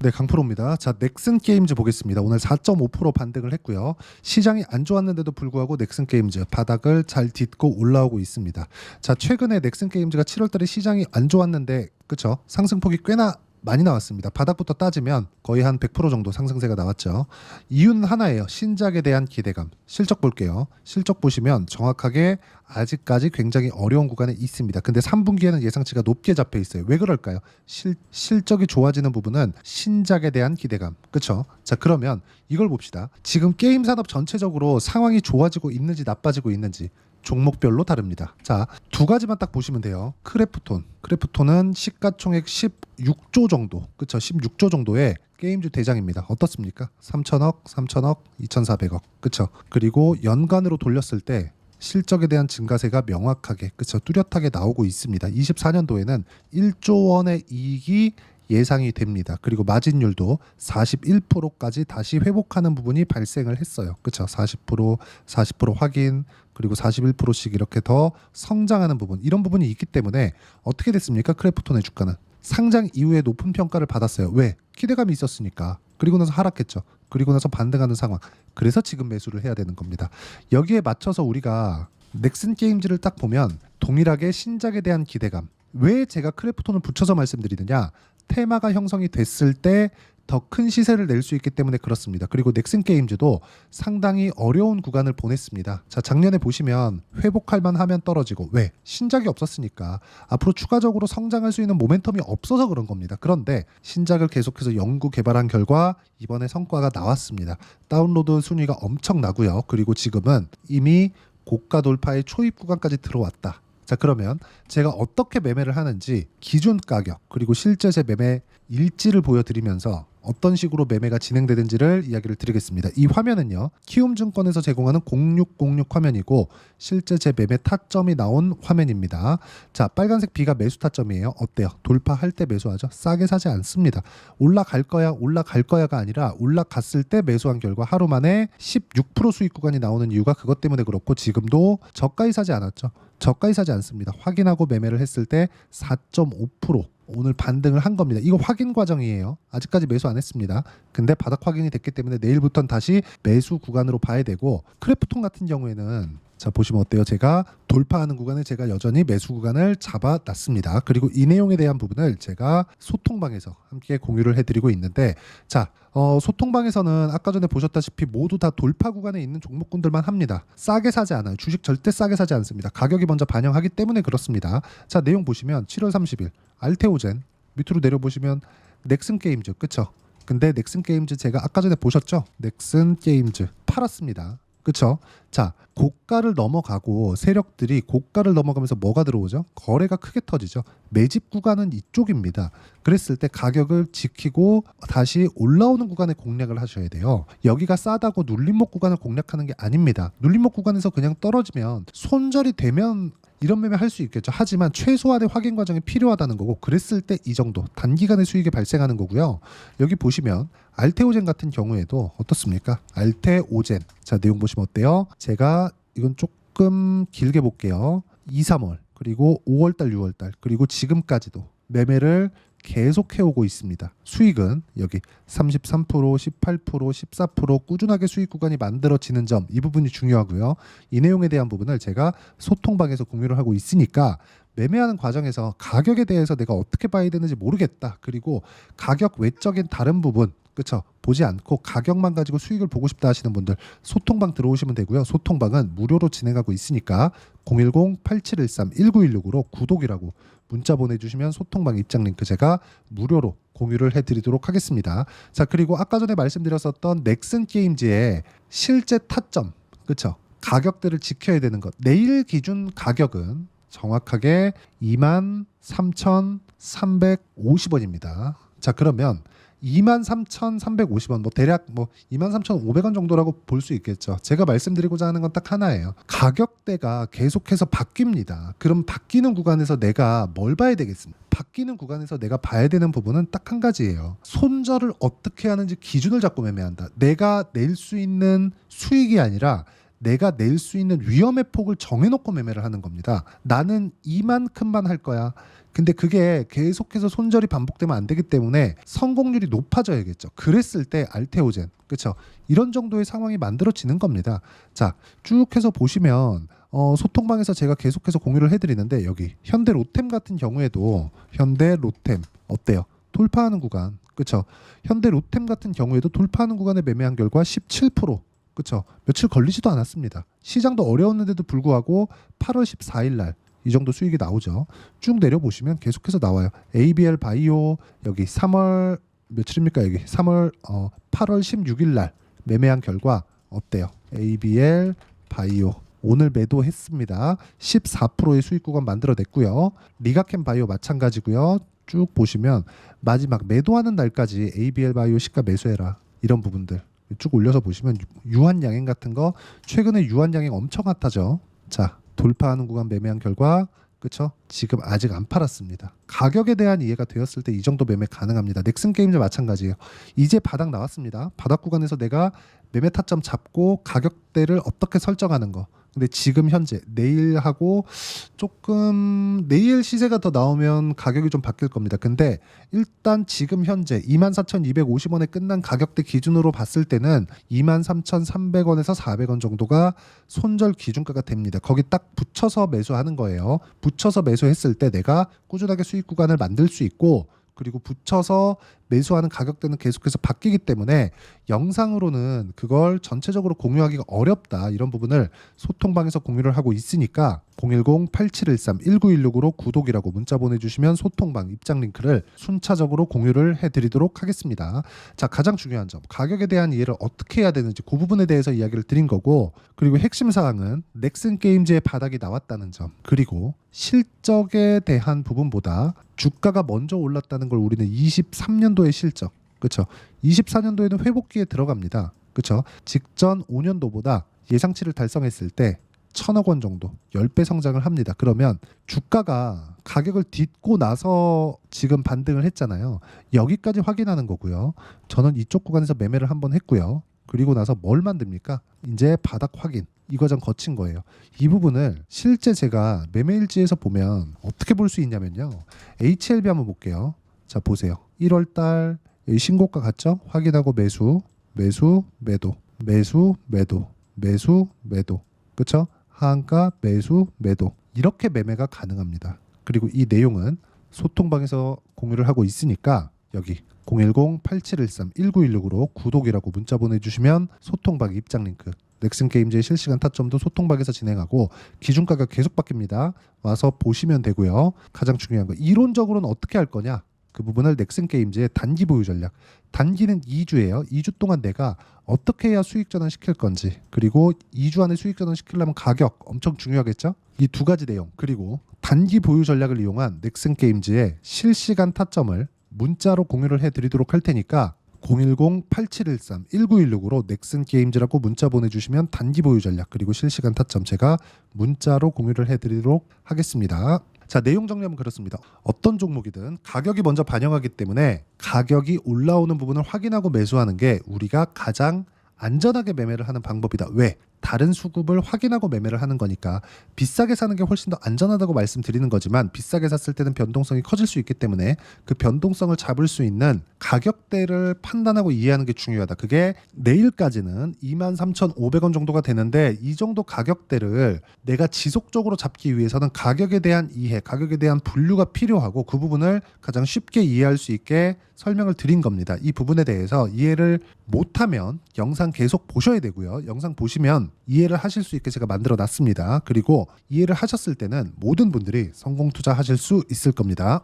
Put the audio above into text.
네, 강프로입니다. 자, 넥슨 게임즈 보겠습니다. 오늘 4.5% 반등을 했고요. 시장이 안 좋았는데도 불구하고 넥슨 게임즈 바닥을 잘 딛고 올라오고 있습니다. 자, 최근에 넥슨 게임즈가 7월달에 시장이 안 좋았는데, 그쵸? 상승폭이 꽤나 많이 나왔습니다. 바닥부터 따지면 거의 한 100% 정도 상승세가 나왔죠. 이유는 하나예요. 신작에 대한 기대감. 실적 볼게요. 실적 보시면 정확하게 아직까지 굉장히 어려운 구간에 있습니다. 근데 3분기에는 예상치가 높게 잡혀 있어요. 왜 그럴까요? 실적이 좋아지는 부분은 신작에 대한 기대감. 그렇죠? 자, 그러면 이걸 봅시다. 지금 게임 산업 전체적으로 상황이 좋아지고 있는지 나빠지고 있는지 종목별로 다릅니다. 자, 두 가지만 딱 보시면 돼요. 크래프톤은 시가총액 16조 정도, 그쵸? 16조 정도의 게임주 대장입니다. 어떻습니까? 3천억, 2,400억, 그쵸? 그리고 연간으로 돌렸을 때 실적에 대한 증가세가 명확하게, 그쵸? 뚜렷하게 나오고 있습니다. 24년도에는 1조 원의 이익이 예상이 됩니다. 그리고 마진율도 41%까지 다시 회복하는 부분이 발생을 했어요. 그렇죠? 40% 확인, 그리고 41%씩 이렇게 더 성장하는 부분, 이런 부분이 있기 때문에 어떻게 됐습니까? 크래프톤의 주가는 상장 이후에 높은 평가를 받았어요. 왜? 기대감이 있었으니까. 그리고 나서 하락했죠. 그리고 나서 반등하는 상황. 그래서 지금 매수를 해야 되는 겁니다. 여기에 맞춰서 우리가 넥슨 게임즈를 딱 보면 동일하게 신작에 대한 기대감. 왜 제가 크래프톤을 붙여서 말씀드리느냐? 테마가 형성이 됐을 때 더 큰 시세를 낼 수 있기 때문에 그렇습니다. 그리고 넥슨 게임즈도 상당히 어려운 구간을 보냈습니다. 자, 작년에 보시면 회복할 만하면 떨어지고, 왜? 신작이 없었으니까. 앞으로 추가적으로 성장할 수 있는 모멘텀이 없어서 그런 겁니다. 그런데 신작을 계속해서 연구 개발한 결과 이번에 성과가 나왔습니다. 다운로드 순위가 엄청나고요. 그리고 지금은 이미 고가 돌파의 초입 구간까지 들어왔다. 자, 그러면 제가 어떻게 매매를 하는지 기준 가격 그리고 실제 제 매매 일지를 보여드리면서 어떤 식으로 매매가 진행되는지를 이야기를 드리겠습니다. 이 화면은요, 키움증권에서 제공하는 0606 화면이고 실제 제 매매 타점이 나온 화면입니다. 자, 빨간색 B가 매수 타점이에요. 어때요? 돌파할 때 매수하죠? 싸게 사지 않습니다. 올라갈 거야가 아니라 올라갔을 때 매수한 결과 하루 만에 16% 수익 구간이 나오는 이유가 그것 때문에 그렇고, 지금도 저가에 사지 않았죠. 저가에 사지 않습니다. 확인하고 매매를 했을 때 4.5% 오늘 반등을 한 겁니다. 이거 확인 과정이에요. 아직까지 매수 안 했습니다. 근데 바닥 확인이 됐기 때문에 내일부터는 다시 매수 구간으로 봐야 되고, 크래프톤 같은 경우에는 자, 보시면 어때요? 제가 돌파하는 구간에 제가 여전히 매수 구간을 잡아놨습니다. 그리고 이 내용에 대한 부분을 제가 소통방에서 함께 공유를 해드리고 있는데, 자, 소통방에서는 아까 전에 보셨다시피 모두 다 돌파 구간에 있는 종목군들만 합니다. 싸게 사지 않아요. 주식 절대 싸게 사지 않습니다. 가격이 먼저 반영하기 때문에 그렇습니다. 자, 내용 보시면 7월 30일 알테오젠, 밑으로 내려보시면 넥슨 게임즈, 그쵸? 근데 넥슨 게임즈 제가 아까 전에 보셨죠? 넥슨 게임즈 팔았습니다. 그쵸? 자, 고가를 넘어가고 세력들이 고가를 넘어가면서 뭐가 들어오죠? 거래가 크게 터지죠. 매집 구간은 이쪽입니다. 그랬을 때 가격을 지키고 다시 올라오는 구간에 공략을 하셔야 돼요. 여기가 싸다고 눌림목 구간을 공략하는 게 아닙니다. 눌림목 구간에서 그냥 떨어지면 손절이 되면 이런 매매 할 수 있겠죠. 하지만 최소한의 확인 과정이 필요하다는 거고, 그랬을 때 이 정도 단기간의 수익이 발생하는 거고요. 여기 보시면 알테오젠 같은 경우에도 어떻습니까? 알테오젠. 자, 내용 보시면 어때요? 제가 이건 조금 길게 볼게요. 2, 3월 그리고 5월달, 6월달 그리고 지금까지도 매매를 계속 해오고 있습니다. 수익은 여기 33%, 18%, 14% 꾸준하게 수익 구간이 만들어지는 점, 이 부분이 중요하고요. 이 내용에 대한 부분을 제가 소통방에서 공유를 하고 있으니까 매매하는 과정에서 가격에 대해서 내가 어떻게 봐야 되는지 모르겠다. 그리고 가격 외적인 다른 부분, 그쵸? 보지 않고 가격만 가지고 수익을 보고 싶다 하시는 분들 소통방 들어오시면 되고요. 소통방은 무료로 진행하고 있으니까 010-8713-1916으로 구독이라고 문자 보내주시면 소통방 입장 링크 제가 무료로 공유를 해드리도록 하겠습니다. 자, 그리고 아까 전에 말씀드렸었던 넥슨 게임즈의 실제 타점, 그쵸? 가격대를 지켜야 되는 것. 내일 기준 가격은 정확하게 23,350원입니다. 자, 그러면 23,350원, 대략 23,500원 정도라고 볼 수 있겠죠. 제가 말씀드리고자 하는 건 딱 하나예요. 가격대가 계속해서 바뀝니다. 그럼 바뀌는 구간에서 내가 뭘 봐야 되겠습니까? 바뀌는 구간에서 내가 봐야 되는 부분은 딱 한 가지예요. 손절을 어떻게 하는지 기준을 잡고 매매한다. 내가 낼 수 있는 수익이 아니라 내가 낼 수 있는 위험의 폭을 정해놓고 매매를 하는 겁니다. 나는 이만큼만 할 거야. 근데 그게 계속해서 손절이 반복되면 안 되기 때문에 성공률이 높아져야겠죠. 그랬을 때 알테오젠, 그렇죠? 이런 정도의 상황이 만들어지는 겁니다. 자, 쭉 해서 보시면 소통방에서 제가 계속해서 공유를 해드리는데 여기 현대 로템 같은 경우에도 현대 로템 어때요? 돌파하는 구간, 그렇죠? 현대 로템 같은 경우에도 돌파하는 구간에 매매한 결과 17%, 그렇죠? 며칠 걸리지도 않았습니다. 시장도 어려웠는데도 불구하고 8월 14일 날 이 정도 수익이 나오죠. 쭉 내려보시면 계속해서 나와요. ABL 바이오 여기 3월 며칠입니까? 여기 8월 16일 날 매매한 결과 어때요? ABL 바이오 오늘 매도했습니다. 14%의 수익 구간 만들어냈고요. 리가캠 바이오 마찬가지고요. 쭉 보시면 마지막 매도하는 날까지 ABL 바이오 시가 매수해라. 이런 부분들 쭉 올려서 보시면 유한양행 같은 거 최근에 유한양행 엄청 핫하죠. 자, 돌파하는 구간 매매한 결과 그쵸? 지금 아직 안 팔았습니다. 가격에 대한 이해가 되었을 때 이 정도 매매 가능합니다. 넥슨 게임즈 마찬가지예요. 이제 바닥 나왔습니다. 바닥 구간에서 내가 매매 타점 잡고 가격대를 어떻게 설정하는 거. 근데 지금 현재 내일하고 조금 내일 시세가 더 나오면 가격이 좀 바뀔 겁니다. 근데 일단 지금 현재 24,250원에 끝난 가격대 기준으로 봤을 때는 23,300원에서 400원 정도가 손절 기준가가 됩니다. 거기 딱 붙여서 매수하는 거예요. 붙여서 매수했을 때 내가 꾸준하게 수익 구간을 만들 수 있고 그리고 붙여서 매수하는 가격대는 계속해서 바뀌기 때문에 영상으로는 그걸 전체적으로 공유하기가 어렵다. 이런 부분을 소통방에서 공유를 하고 있으니까 010-8713-1916으로 구독이라고 문자 보내주시면 소통방 입장 링크를 순차적으로 공유를 해드리도록 하겠습니다. 자, 가장 중요한 점 가격에 대한 이해를 어떻게 해야 되는지 그 부분에 대해서 이야기를 드린 거고 그리고 핵심 사항은 넥슨 게임즈의 바닥이 나왔다는 점 그리고 실적에 대한 부분보다 주가가 먼저 올랐다는 걸 우리는 23년도의 실적, 그렇죠? 24년도에는 회복기에 들어갑니다, 그렇죠? 직전 5년도보다 예상치를 달성했을 때 1,000억 원 정도 10배 성장을 합니다. 그러면 주가가 가격을 딛고 나서 지금 반등을 했잖아요. 여기까지 확인하는 거고요. 저는 이쪽 구간에서 매매를 한번 했고요. 그리고 나서 뭘 만듭니까? 이제 바닥 확인. 이 과정 거친 거예요. 이 부분을 실제 제가 매매일지에서 보면 어떻게 볼 수 있냐면요. HLB 한번 볼게요. 자, 보세요. 1월 달 신고가 같죠? 확인하고 매수, 매수, 매도, 매수, 매도, 매수, 매도. 그렇죠? 하한가, 매수, 매도. 이렇게 매매가 가능합니다. 그리고 이 내용은 소통방에서 공유를 하고 있으니까 여기 010-8713-1916으로 구독이라고 문자 보내주시면 소통방 입장 링크 넥슨 게임즈의 실시간 타점도 소통방에서 진행하고 기준 가격 계속 바뀝니다. 와서 보시면 되고요. 가장 중요한 거 이론적으로는 어떻게 할 거냐? 그 부분을 넥슨 게임즈의 단기 보유 전략. 단기는 2주예요. 2주 동안 내가 어떻게 해야 수익 전환 시킬 건지 그리고 2주 안에 수익 전환 시키려면 가격 엄청 중요하겠죠? 이 두 가지 내용 그리고 단기 보유 전략을 이용한 넥슨 게임즈의 실시간 타점을 문자로 공유를 해드리도록 할 테니까 010-8713-1916으로 넥슨 게임즈라고 문자 보내주시면 단기 보유 전략 그리고 실시간 타점 제가 문자로 공유를 해드리도록 하겠습니다. 자, 내용 정리하면 그렇습니다. 어떤 종목이든 가격이 먼저 반영하기 때문에 가격이 올라오는 부분을 확인하고 매수하는 게 우리가 가장 안전하게 매매를 하는 방법이다. 왜? 다른 수급을 확인하고 매매를 하는 거니까 비싸게 사는 게 훨씬 더 안전하다고 말씀드리는 거지만 비싸게 샀을 때는 변동성이 커질 수 있기 때문에 그 변동성을 잡을 수 있는 가격대를 판단하고 이해하는 게 중요하다. 그게 내일까지는 23,500원 정도가 되는데 이 정도 가격대를 내가 지속적으로 잡기 위해서는 가격에 대한 이해, 가격에 대한 분류가 필요하고 그 부분을 가장 쉽게 이해할 수 있게 설명을 드린 겁니다. 이 부분에 대해서 이해를 못하면 영상 계속 보셔야 되고요. 영상 보시면 이해를 하실 수 있게 제가 만들어 놨습니다. 그리고 이해를 하셨을 때는 모든 분들이 성공 투자하실 수 있을 겁니다.